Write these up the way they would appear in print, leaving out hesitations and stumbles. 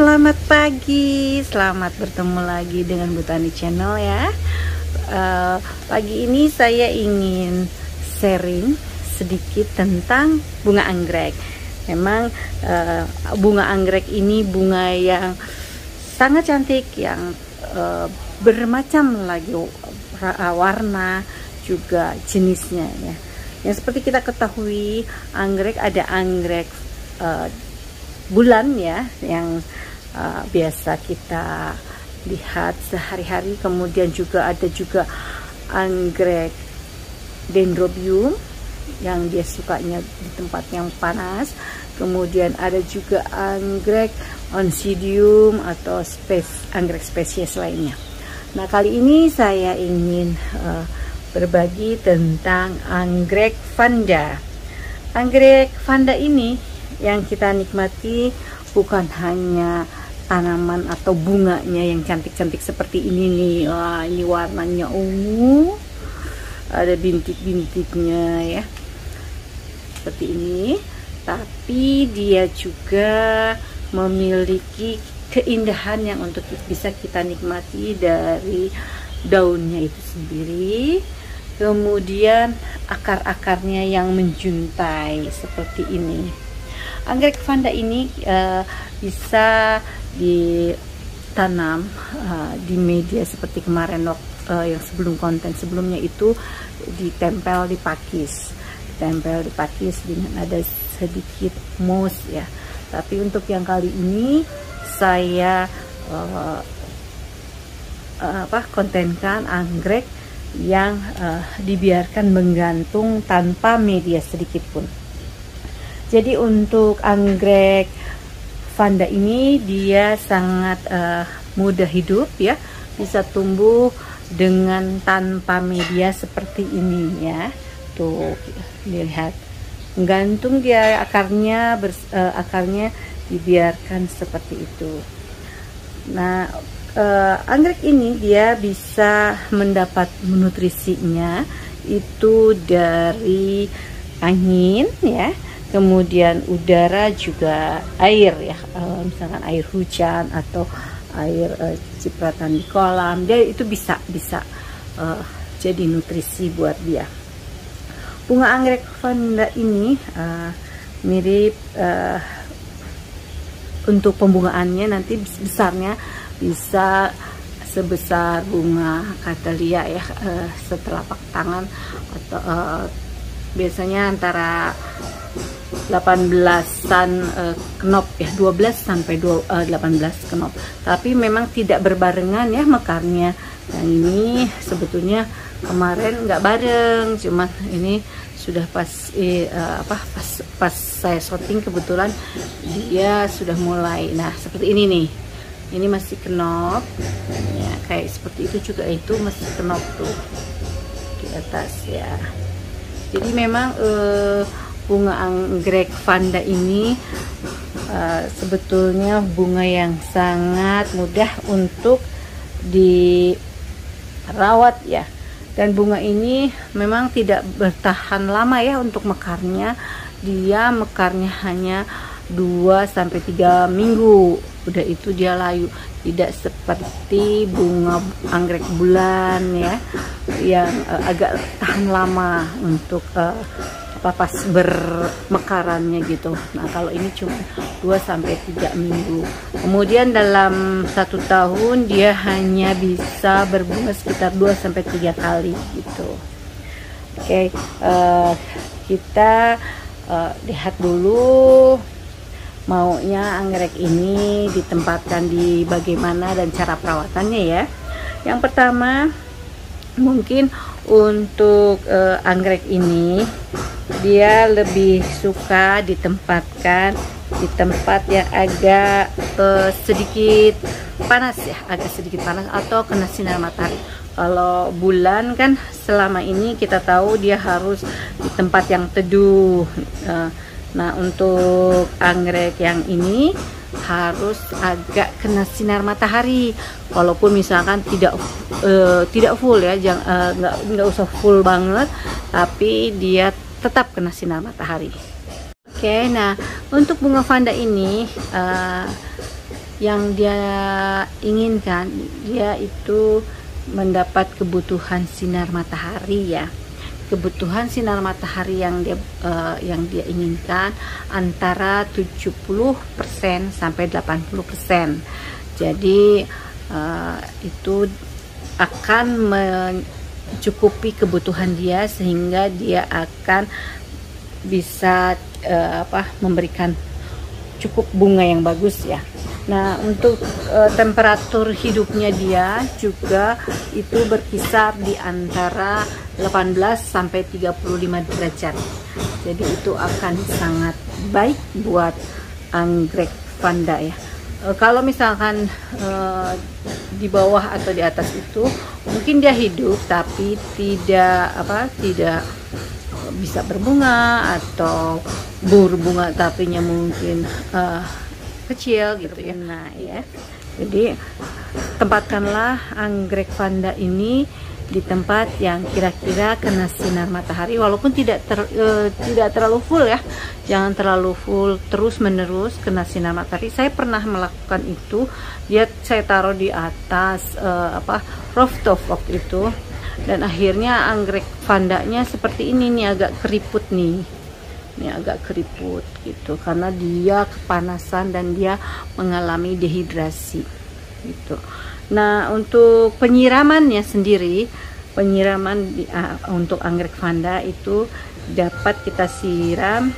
selamat pagi, selamat bertemu lagi dengan Bu Tani Channel ya. Pagi ini saya ingin sharing sedikit tentang bunga anggrek. Memang bunga anggrek ini bunga yang sangat cantik, yang bermacam lagi warna juga jenisnya ya. Yang seperti kita ketahui, anggrek ada anggrek bulan ya, yang biasa kita lihat sehari-hari. Kemudian juga ada juga anggrek dendrobium yang dia sukanya di tempat yang panas. Kemudian ada juga anggrek oncidium atau anggrek spesies lainnya. Nah, kali ini saya ingin berbagi tentang anggrek vanda. Anggrek vanda ini yang kita nikmati bukan hanya tanaman atau bunganya yang cantik-cantik seperti ini nih. Wah, ini warnanya ungu, ada bintik-bintiknya ya, seperti ini. Tapi dia juga memiliki keindahan yang untuk bisa kita nikmati dari daunnya itu sendiri. Kemudian akar-akarnya yang menjuntai seperti ini. Anggrek vanda ini bisa ditanam di media seperti kemarin yang sebelum konten sebelumnya itu ditempel di pakis, dengan ada sedikit moss ya. Tapi untuk yang kali ini saya kontenkan anggrek yang dibiarkan menggantung tanpa media sedikit pun. Jadi untuk anggrek vanda ini dia sangat mudah hidup ya, bisa tumbuh dengan tanpa media seperti ini ya. Tuh dilihat, gantung dia akarnya, akarnya dibiarkan seperti itu. Nah, anggrek ini dia bisa mendapat nutrisinya itu dari angin ya. Kemudian udara juga air ya, misalkan air hujan atau air cipratan di kolam, dia itu bisa jadi nutrisi buat dia. Bunga anggrek vanda ini mirip untuk pembungaannya nanti besarnya bisa sebesar bunga kadalia ya, setelapak tangan atau biasanya antara 18-an knop ya, 12 sampai 18 knop. Tapi memang tidak berbarengan ya mekarnya. Yang ini sebetulnya kemarin nggak bareng, cuman ini sudah pas saya shooting kebetulan dia sudah mulai. Nah, seperti ini nih. Ini masih knop. Ya, kayak seperti itu juga, itu masih knop tuh di atas ya. Jadi memang bunga anggrek vanda ini sebetulnya bunga yang sangat mudah untuk dirawat ya. Dan bunga ini memang tidak bertahan lama ya untuk mekarnya. Dia mekarnya hanya 2-3 minggu. Udah itu dia layu. Tidak seperti bunga anggrek bulan ya, yang agak tahan lama untuk pas bermekarannya gitu. Nah, kalau ini cuma 2-3 minggu. Kemudian dalam 1 tahun dia hanya bisa berbunga sekitar 2-3 kali gitu. Oke, kita lihat dulu maunya anggrek ini ditempatkan di bagaimana dan cara perawatannya ya. Yang pertama, mungkin untuk anggrek ini dia lebih suka ditempatkan di tempat yang agak sedikit panas ya, atau kena sinar matahari. Kalau bulan kan selama ini kita tahu dia harus di tempat yang teduh. Nah, untuk anggrek yang ini harus agak kena sinar matahari. Walaupun misalkan tidak full ya, nggak usah full banget, tapi dia tetap kena sinar matahari. Oke, nah untuk bunga vanda ini yang dia inginkan, dia itu mendapat kebutuhan sinar matahari ya. Kebutuhan sinar matahari yang dia inginkan antara 70% sampai 80%. Jadi itu akan mencukupi kebutuhan dia, sehingga dia akan bisa memberikan cukup bunga yang bagus ya. Nah, untuk temperatur hidupnya dia juga itu berkisar di antara 18 sampai 35 derajat. Jadi itu akan sangat baik buat anggrek vanda ya. Kalau misalkan di bawah atau di atas itu mungkin dia hidup tapi tidak bisa berbunga, atau berbunga tapinya mungkin kecil gitu ya. Nah ya, jadi tempatkanlah anggrek vanda ini di tempat yang kira-kira kena sinar matahari, walaupun tidak terlalu full ya, jangan terlalu full terus menerus kena sinar matahari. Saya pernah melakukan itu, saya taruh di atas rooftop waktu itu, dan akhirnya anggrek vandanya seperti ini nih, agak keriput nih. Ini agak keriput gitu karena dia kepanasan dan dia mengalami dehidrasi gitu. Nah, untuk penyiramannya sendiri, untuk anggrek vanda itu dapat kita siram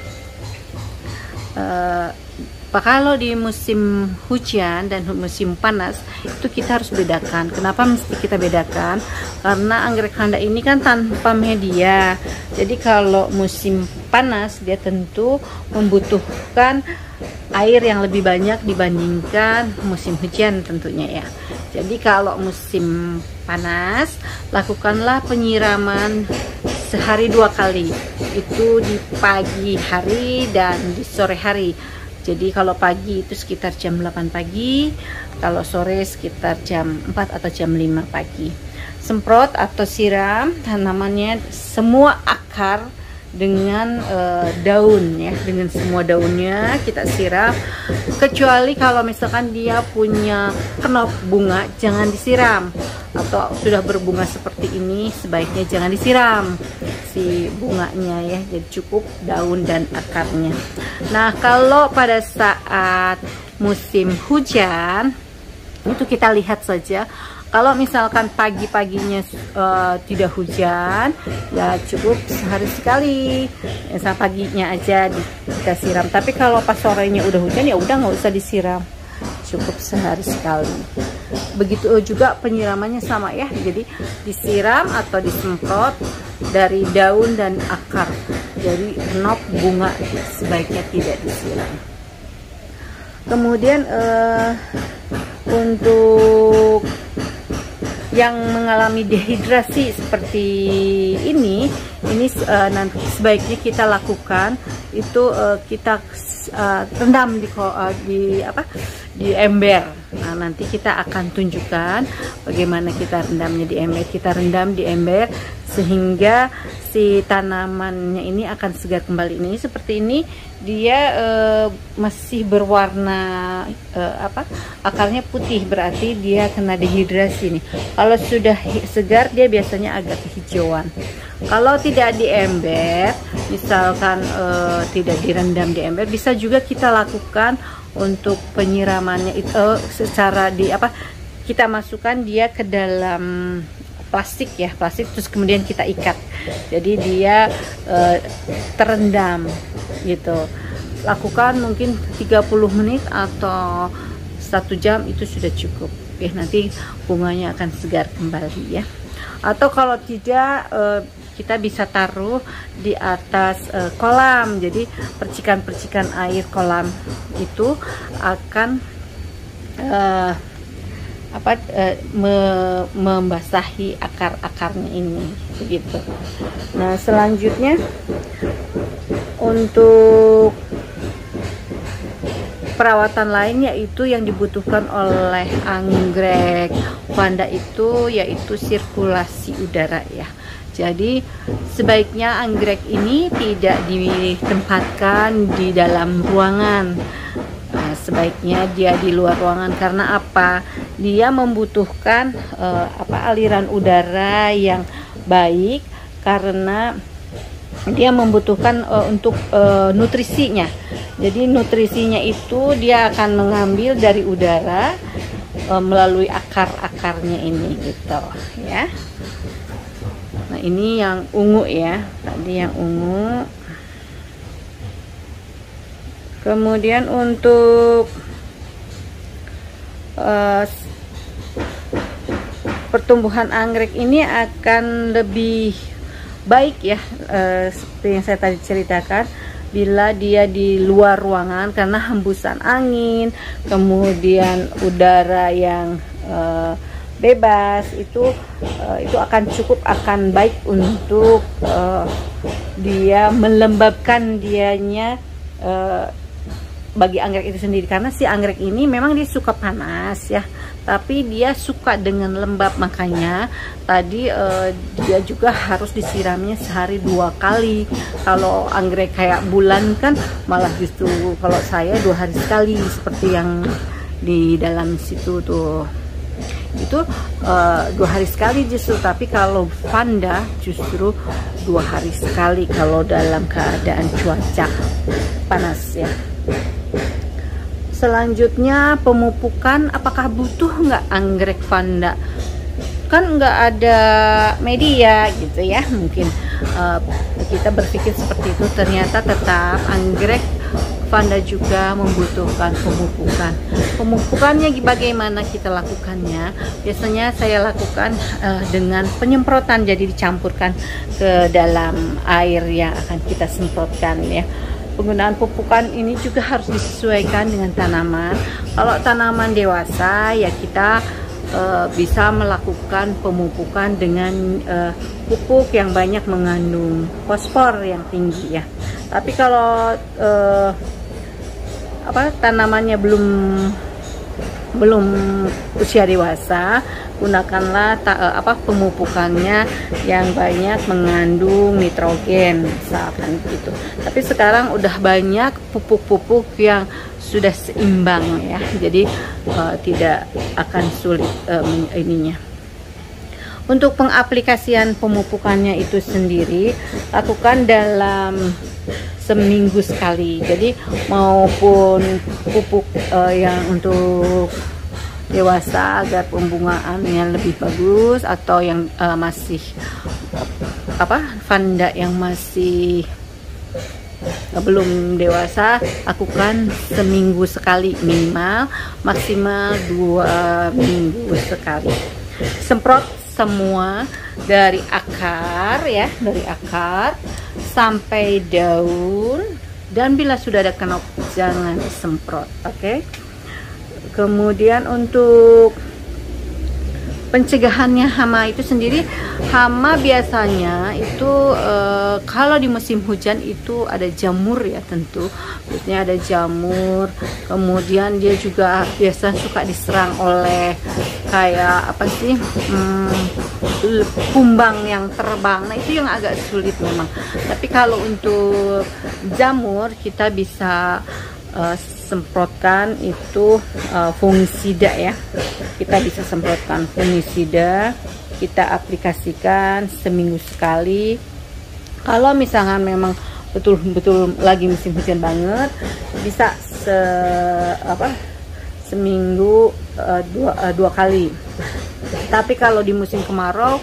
kalau di musim hujan dan musim panas itu kita harus bedakan. Kenapa mesti kita bedakan? Karena anggrek vanda ini kan tanpa media. Jadi kalau musim panas dia tentu membutuhkan air yang lebih banyak dibandingkan musim hujan tentunya ya. Jadi kalau musim panas, lakukanlah penyiraman sehari 2 kali. Itu di pagi hari dan di sore hari. Jadi kalau pagi itu sekitar jam 8 pagi, kalau sore sekitar jam 4 atau jam 5 pagi. Semprot atau siram tanamannya semua akar dengan daun ya, dengan semua daunnya kita siram. Kecuali kalau misalkan dia punya kenop bunga, jangan disiram, atau sudah berbunga seperti ini sebaiknya jangan disiram si bunganya ya, jadi cukup daun dan akarnya. Nah, kalau pada saat musim hujan itu kita lihat saja. Kalau misalkan pagi-paginya tidak hujan, ya cukup sehari sekali, misal paginya aja kita siram. Tapi kalau pas sorenya udah hujan, ya udah nggak usah disiram, cukup sehari sekali. Begitu juga penyiramannya sama ya, jadi disiram atau disemprot dari daun dan akar. Jadi kenop bunga sebaiknya tidak disiram. Kemudian untuk yang mengalami dehidrasi seperti ini nanti sebaiknya kita lakukan itu kita rendam di ember. Nah, nanti kita akan tunjukkan bagaimana kita rendamnya di ember. Kita rendam di ember sehingga si tanamannya ini akan segar kembali. Ini seperti ini, dia masih berwarna akarnya putih, berarti dia kena dehidrasi nih. Kalau sudah segar dia biasanya agak kehijauan. Kalau tidak di ember, misalkan tidak direndam di ember, bisa juga kita lakukan untuk penyiramannya itu secara kita masukkan dia ke dalam plastik ya, terus kemudian kita ikat, jadi dia terendam gitu. Lakukan mungkin 30 menit atau 1 jam itu sudah cukup ya, nanti bunganya akan segar kembali ya. Atau kalau tidak, kita bisa taruh di atas kolam, jadi percikan-percikan air kolam itu akan membasahi akar-akarnya ini begitu. Nah, selanjutnya untuk perawatan lain yaitu yang dibutuhkan oleh anggrek vanda itu yaitu sirkulasi udara ya. Jadi sebaiknya anggrek ini tidak ditempatkan di dalam ruangan. sebaiknya dia di luar ruangan. Karena apa? Dia membutuhkan aliran udara yang baik, karena dia membutuhkan untuk nutrisinya. Jadi nutrisinya itu dia akan mengambil dari udara melalui akar-akarnya ini gitu ya. Nah, ini yang ungu ya, tadi yang ungu. Kemudian untuk pertumbuhan anggrek ini akan lebih baik ya, seperti yang saya tadi ceritakan, bila dia di luar ruangan, karena hembusan angin, kemudian udara yang bebas itu akan cukup, akan baik untuk dia melembabkan dianya bagi anggrek itu sendiri. Karena si anggrek ini memang dia suka panas ya, tapi dia suka dengan lembab, makanya tadi dia juga harus disiramnya sehari 2 kali. Kalau anggrek kayak bulan kan malah justru kalau saya 2 hari sekali, seperti yang di dalam situ tuh, itu 2 hari sekali justru. Tapi kalau vanda justru 2 hari sekali kalau dalam keadaan cuaca panas ya. Selanjutnya pemupukan, apakah butuh nggak anggrek vanda? Kan nggak ada media gitu ya, mungkin kita berpikir seperti itu. Ternyata tetap anggrek vanda juga membutuhkan pemupukan. Pemupukannya bagaimana kita lakukannya? Biasanya saya lakukan dengan penyemprotan, jadi dicampurkan ke dalam air yang akan kita semprotkan ya. Penggunaan pupukan ini juga harus disesuaikan dengan tanaman. Kalau tanaman dewasa ya kita bisa melakukan pemupukan dengan pupuk yang banyak mengandung fosfor yang tinggi ya. Tapi kalau tanamannya belum usia dewasa, gunakanlah pemupukannya yang banyak mengandung nitrogen misalkan gitu. Tapi sekarang udah banyak pupuk-pupuk yang sudah seimbang ya, jadi tidak akan sulit ininya. Untuk pengaplikasian pemupukannya itu sendiri, lakukan dalam seminggu sekali. Jadi maupun pupuk yang untuk dewasa agar pembungaannya lebih bagus, atau yang masih vanda yang masih belum dewasa, lakukan seminggu sekali minimal, maksimal 2 minggu sekali. Semprot semua dari akar ya, dari akar sampai daun, dan bila sudah ada kenop jangan semprot, oke? Kemudian untuk pencegahannya hama itu sendiri, hama biasanya itu kalau di musim hujan itu ada jamur ya, tentu biasanya ada jamur. Kemudian dia juga biasa suka diserang oleh kayak kumbang yang terbang. Nah itu yang agak sulit memang. Tapi kalau untuk jamur kita bisa semprotkan itu fungisida ya. Kita bisa semprotkan fungisida, kita aplikasikan seminggu sekali. Kalau misalkan memang betul-betul lagi musim hujan banget, bisa seminggu 2 kali. Tapi kalau di musim kemarau,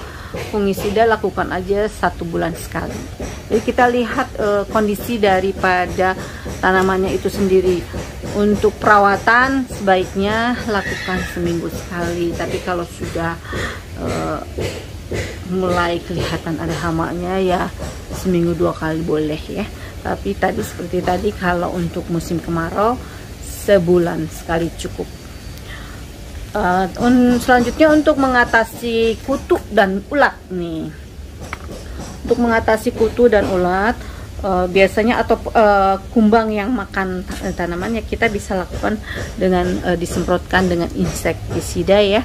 fungisida lakukan aja 1 bulan sekali. Jadi kita lihat kondisi daripada tanamannya itu sendiri. Untuk perawatan sebaiknya lakukan seminggu sekali. Tapi kalau sudah mulai kelihatan ada hamanya ya seminggu 2 kali boleh ya. Tapi tadi seperti tadi, kalau untuk musim kemarau sebulan sekali cukup. Selanjutnya untuk mengatasi kutu dan ulat nih. Untuk mengatasi kutu dan ulat, biasanya atau kumbang yang makan tanamannya, kita bisa lakukan dengan disemprotkan dengan insektisida ya,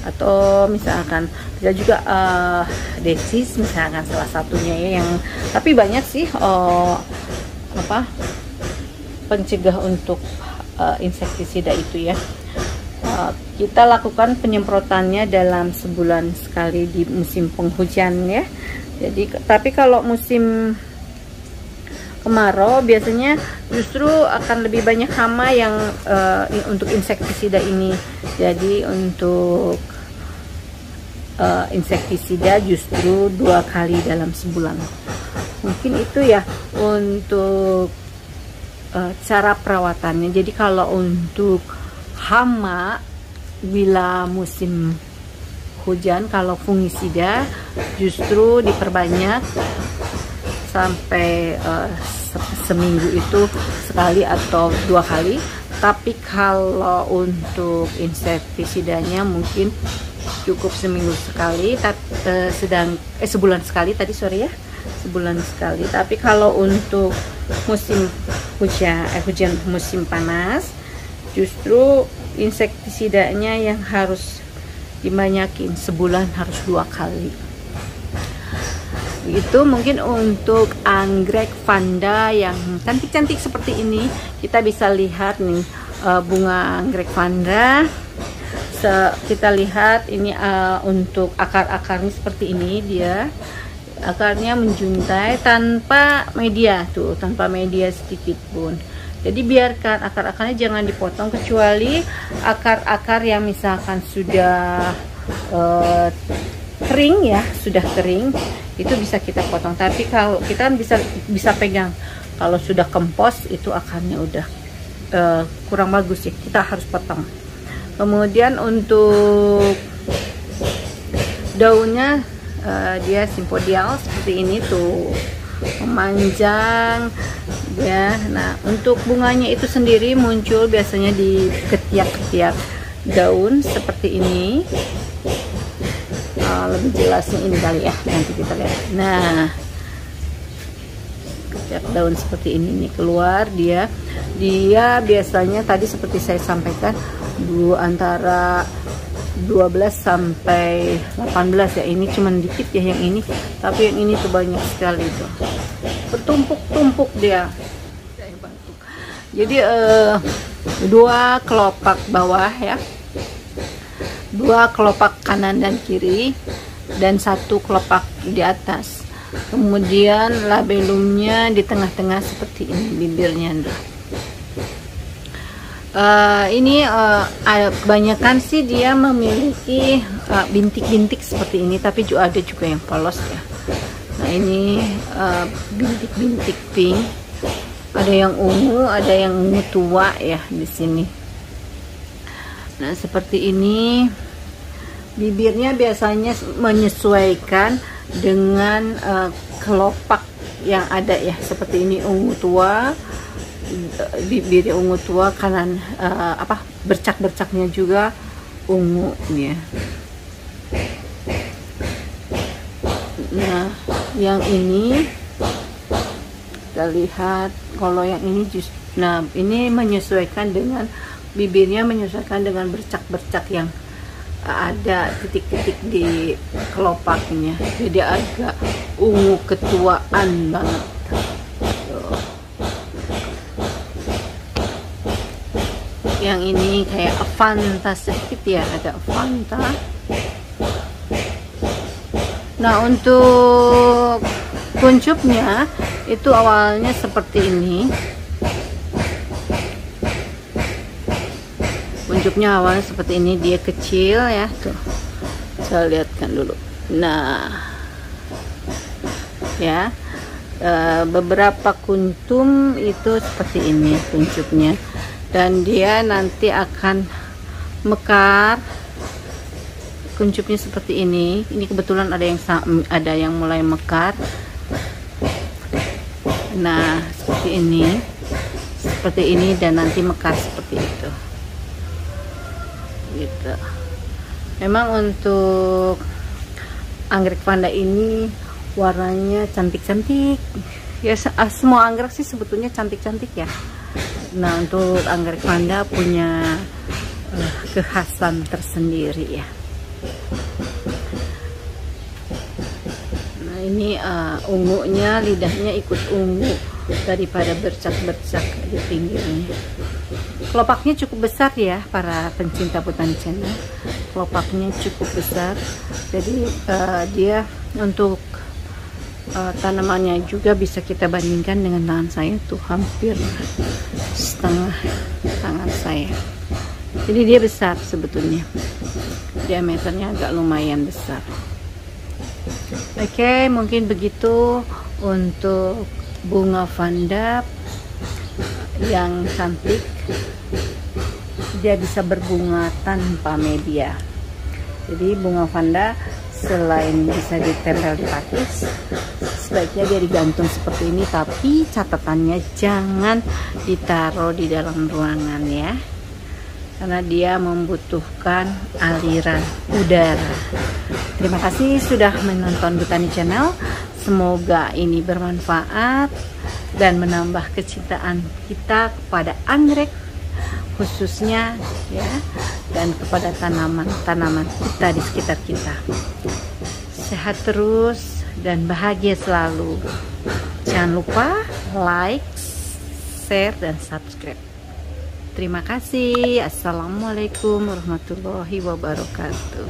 atau misalkan bisa juga desis misalkan salah satunya ya, yang tapi banyak sih pencegah untuk insektisida itu ya. Kita lakukan penyemprotannya dalam sebulan sekali di musim penghujan ya. Jadi tapi kalau musim kemarau biasanya justru akan lebih banyak hama yang untuk insektisida ini. Jadi untuk insektisida justru 2 kali dalam sebulan. Mungkin itu ya untuk cara perawatannya. Jadi kalau untuk hama bila musim hujan, kalau fungisida justru diperbanyak sampai seminggu itu sekali atau 2 kali. Tapi kalau untuk insektisidanya mungkin cukup seminggu sekali, sebulan sekali tadi sore ya, sebulan sekali. Tapi kalau untuk musim hujan musim panas justru insektisidanya yang harus dibanyakin, sebulan harus 2 kali. Itu mungkin untuk anggrek vanda yang cantik-cantik seperti ini. Kita bisa lihat nih bunga anggrek vanda. Kita lihat ini untuk akar-akarnya seperti ini, dia akarnya menjuntai tanpa media tuh, tanpa media sedikit pun. Jadi biarkan akar-akarnya, jangan dipotong kecuali akar-akar yang misalkan sudah kering ya, sudah kering itu bisa kita potong. Tapi kalau kita kan bisa pegang, kalau sudah kempos itu akarnya udah kurang bagus ya, kita harus potong. Kemudian untuk daunnya dia simpodial seperti ini tuh, memanjang ya. Nah untuk bunganya itu sendiri muncul biasanya di ketiak-ketiak daun seperti ini. Lebih jelasnya ini kali ya, nanti kita lihat. Nah ketiak daun seperti ini nih keluar, dia biasanya tadi seperti saya sampaikan antara 12 sampai 18 ya. Ini cuman dikit ya yang ini, tapi yang ini tuh banyak sekali tuh, bertumpuk-tumpuk dia. Jadi 2 kelopak bawah ya, 2 kelopak kanan dan kiri, dan 1 kelopak di atas. Kemudian labellumnya di tengah-tengah seperti ini, bibirnya. Ini kebanyakan sih dia memiliki bintik-bintik seperti ini, tapi juga ada juga yang polos ya. Nah ini bintik-bintik pink, ada yang ungu, ada yang ungu tua ya di sini. Nah seperti ini, bibirnya biasanya menyesuaikan dengan kelopak yang ada ya, seperti ini ungu tua, bibirnya ungu tua, kanan bercak-bercaknya juga ungu ya. Nah yang ini kita lihat, kalau yang ini nah ini menyesuaikan dengan bibirnya, menyesuaikan dengan bercak-bercak yang ada titik-titik di kelopaknya, jadi agak ungu ketuaan banget. Yang ini kayak Avanta sedikit ya, ada Avanta. Nah untuk kuncupnya itu awalnya seperti ini. Kuncupnya awalnya seperti ini, dia kecil ya tuh, saya lihatkan dulu. Nah ya, beberapa kuntum itu seperti ini kuncupnya, dan dia nanti akan mekar. Kuncupnya seperti ini. Ini kebetulan ada yang mulai mekar. Nah seperti ini dan nanti mekar seperti itu gitu. Memang untuk anggrek vanda ini warnanya cantik-cantik ya, semua anggrek sih sebetulnya cantik-cantik ya. Nah untuk anggrek vanda punya kekhasan tersendiri ya. Nah ini ungunya, lidahnya ikut ungu daripada bercak-bercak di pinggirnya. Kelopaknya cukup besar ya para pencinta botani channel. Kelopaknya cukup besar, jadi dia untuk tanamannya juga bisa kita bandingkan dengan tangan saya tuh, hampir setengah tangan saya. Jadi dia besar sebetulnya, diameternya agak lumayan besar. Oke, mungkin begitu untuk bunga vanda yang cantik. Dia bisa berbunga tanpa media. Jadi bunga vanda selain bisa ditempel di pakis, sebaiknya dia digantung seperti ini, tapi catatannya jangan ditaruh di dalam ruangan ya, karena dia membutuhkan aliran udara. Terima kasih sudah menonton Botani Channel. Semoga ini bermanfaat dan menambah kecintaan kita kepada anggrek khususnya ya, dan kepada tanaman-tanaman kita di sekitar kita. Sehat terus dan bahagia selalu. Jangan lupa like, share, dan subscribe. Terima kasih. Assalamualaikum warahmatullahi wabarakatuh.